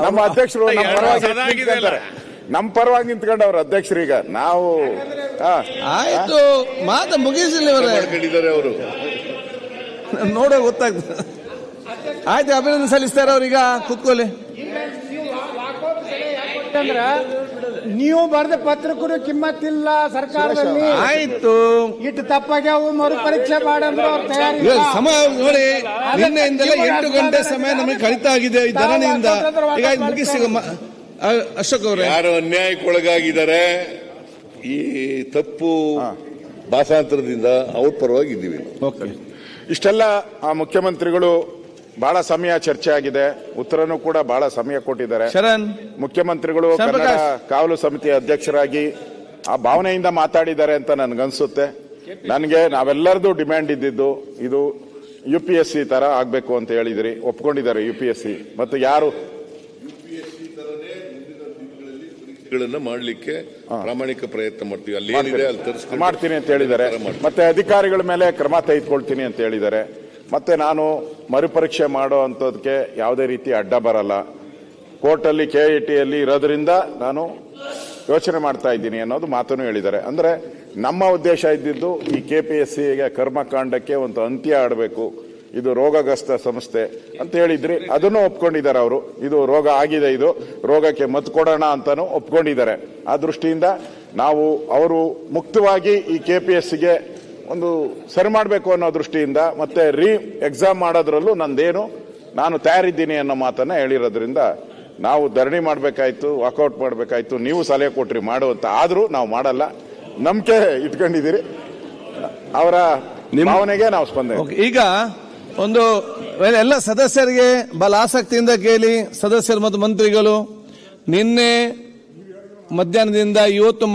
ನಮ್ಮ ಅಧ್ಯಕ್ಷರು ನಮ್ಮ ಪರವಾಗಿ ನಿಂತ್ಕೊಂಡವ್ರ ಅಧ್ಯಕ್ಷರು. ಈಗ ನಾವು ಆಯ್ತು ಮಾತು ಮುಗಿಸಿಲ್ಲ ಅವರು ನೋಡೋ ಗೊತ್ತಾಗ್ತದೆ. ಆಯ್ತು, ಅಭಿನಂದನೆ ಸಲ್ಲಿಸ್ತಾರೆ ಅವ್ರೀಗ ಕೂತ್ಕೊಳ್ಳಿ. ನೀವು ಬರೆದ ಪತ್ರಕ್ಕೂ ಕಿಮ್ಮತ್ತಿಲ್ಲ ಸರ್ಕಾರದಲ್ಲಿ. ಆಯ್ತು, ಇಟ್ಟು ತಪ್ಪಾಗ್ಯಾವು, ಮರುಪರೀಕ್ಷೆ ಮಾಡಂದ್ರೆ ಅವ್ರ ತಯಾರಿ ಸಮಯ ನೋಡಿ. ನಿನ್ನೆಯಿಂದಲೇ 8 ಗಂಟೆ ಸಮಯ ನಮಗೆ ಕಳೀತಾ ಆಗಿದೆ ಈ ಧರಣಿಯಿಂದ. ಈಗ ಮುಗಿಸಿ ಅಶೋಕ್ ಅವರೇ, ಯಾರು ಅನ್ಯಾಯಕ್ಕೊಳಗಾಗಿದ್ದಾರೆ ಈ ತಪ್ಪು ಭಾಷಾಂತರದಿಂದ ಅವ್ರ ಪರವಾಗಿದ್ದೀವಿ. ಇಷ್ಟೆಲ್ಲ ಮುಖ್ಯಮಂತ್ರಿಗಳು ಬಹಳ ಸಮಯ ಚರ್ಚೆ ಆಗಿದೆ, ಉತ್ತರನೂ ಕೂಡ ಬಹಳ ಸಮಯ ಕೊಟ್ಟಿದ್ದಾರೆ. ಶರಣ್ ಮುಖ್ಯಮಂತ್ರಿಗಳು ಕನ್ನಡ ಕಾವಲು ಸಮಿತಿ ಅಧ್ಯಕ್ಷರಾಗಿ ಆ ಭಾವನೆಯಿಂದ ಮಾತಾಡಿದ್ದಾರೆ ಅಂತ ನನ್ಗನ್ಸುತ್ತೆ. ನನಗೆ ನಾವೆಲ್ಲರದು ಡಿಮ್ಯಾಂಡ್ ಇದ್ದಿದ್ದು ಇದು UPSC ತರ ಆಗ್ಬೇಕು ಅಂತ ಹೇಳಿದ್ರಿ, ಒಪ್ಕೊಂಡಿದ್ದಾರೆ UPSC. ಮತ್ತು ಯಾರು ಮಾಡಲಿಕ್ಕೆ ಪ್ರಾಮಾಣಿಕ ಪ್ರಯತ್ನ ಮಾಡ್ತೀವಿ, ಅಲ್ಲಿ ಏನಿದೆ ಅಲ್ಲಿ ಮಾಡ್ತೀನಿ ಅಂತ ಹೇಳಿದ್ದಾರೆ. ಮತ್ತೆ ಅಧಿಕಾರಿಗಳ ಮೇಲೆ ಕ್ರಮ ತೆಗೆದುಕೊಳ್ತೀನಿ ಅಂತ ಹೇಳಿದ್ದಾರೆ. ಮತ್ತೆ ನಾನು ಮರುಪರೀಕ್ಷೆ ಮಾಡೋ ಅಂಥದಕ್ಕೆ ಯಾವುದೇ ರೀತಿ ಅಡ್ಡ ಬರಲ್ಲ. ಕೋರ್ಟಲ್ಲಿ KITಯಲ್ಲಿ ಇರೋದ್ರಿಂದ ನಾನು ಯೋಚನೆ ಮಾಡ್ತಾ ಇದ್ದೀನಿ ಅನ್ನೋದು ಮಾತನ್ನು ಹೇಳಿದ್ದಾರೆ. ಅಂದ್ರೆ ನಮ್ಮ ಉದ್ದೇಶ ಇದ್ದಿದ್ದು ಈ KPSCಗೆ ಕರ್ಮಕಾಂಡಕ್ಕೆ ಒಂದು ಅಂತ್ಯ ಆಡಬೇಕು, ಇದು ರೋಗಗ್ರಸ್ತ ಸಂಸ್ಥೆ ಅಂತ ಹೇಳಿದ್ರಿ, ಅದನ್ನು ಒಪ್ಕೊಂಡಿದ್ದಾರೆ ಅವರು. ಇದು ರೋಗ ಆಗಿದೆ, ಇದು ರೋಗಕ್ಕೆ ಮದ್ದು ಕೊಡೋಣ ಅಂತಾನು ಒಪ್ಕೊಂಡಿದ್ದಾರೆ. ಆ ದೃಷ್ಟಿಯಿಂದ ನಾವು ಅವರು ಮುಕ್ತವಾಗಿ ಈ KPSCಗೆ ಒಂದು ಸರಿ ಮಾಡಬೇಕು ಅನ್ನೋ ದೃಷ್ಟಿಯಿಂದ ಮತ್ತೆ ಎಕ್ಸಾಮ್ ಮಾಡೋದ್ರಲ್ಲೂ ನಾನು ತಯಾರಿದ್ದೀನಿ ಅನ್ನೋ ಮಾತನ್ನ ಹೇಳಿರೋದ್ರಿಂದ ನಾವು ಧರಣಿ ಮಾಡಬೇಕಾಯ್ತು, ವಾಕೌಟ್ ಮಾಡಬೇಕಾಯ್ತು. ನೀವು ಸಲಹೆ ಕೊಟ್ರಿ ಮಾಡುವಂತ, ಆದ್ರೂ ನಾವು ಮಾಡಲ್ಲ. ನಂಬಿಕೆ ಇಟ್ಕೊಂಡಿದ್ದೀರಿ, ಅವರ ಭಾವನೆಗೆ ನಾವು ಸ್ಪಂದನೆ. ಈಗ ಒಂದು ಎಲ್ಲ ಸದಸ್ಯರಿಗೆ ಬಲ ಆಸಕ್ತಿಯಿಂದ ಕೇಳಿ. ಸದಸ್ಯರು ಮತ್ತು ಮಂತ್ರಿಗಳು ನಿನ್ನೆ ಮಧ್ಯಾಹ್ನದಿಂದ ಇವತ್ತು